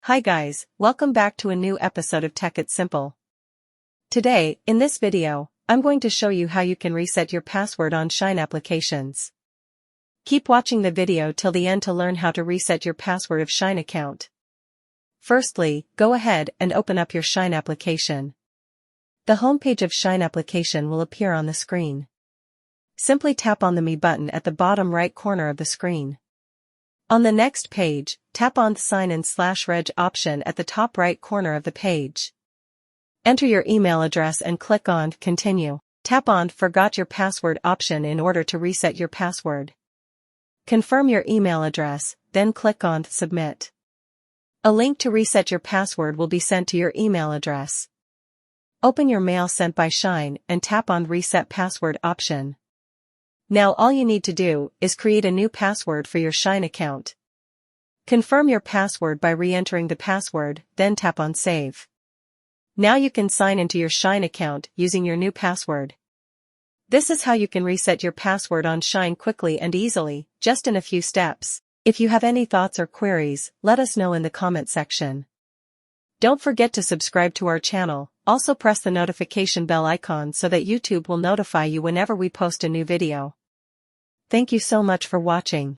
Hi guys, welcome back to a new episode of Tech It's Simple. Today, in this video, I'm going to show you how you can reset your password on Shein applications. Keep watching the video till the end to learn how to reset your password of Shein account. Firstly, go ahead and open up your Shein application. The homepage of Shein application will appear on the screen. Simply tap on the Me button at the bottom right corner of the screen. On the next page, tap on the Sign In/Reg option at the top right corner of the page. Enter your email address and click on Continue. Tap on Forgot Your Password option in order to reset your password. Confirm your email address, then click on Submit. A link to reset your password will be sent to your email address. Open your mail sent by Shein and tap on Reset Password option. Now all you need to do is create a new password for your Shein account. Confirm your password by re-entering the password, then tap on Save. Now you can sign into your Shein account using your new password. This is how you can reset your password on Shein quickly and easily, just in a few steps. If you have any thoughts or queries, let us know in the comment section. Don't forget to subscribe to our channel, also press the notification bell icon so that YouTube will notify you whenever we post a new video. Thank you so much for watching.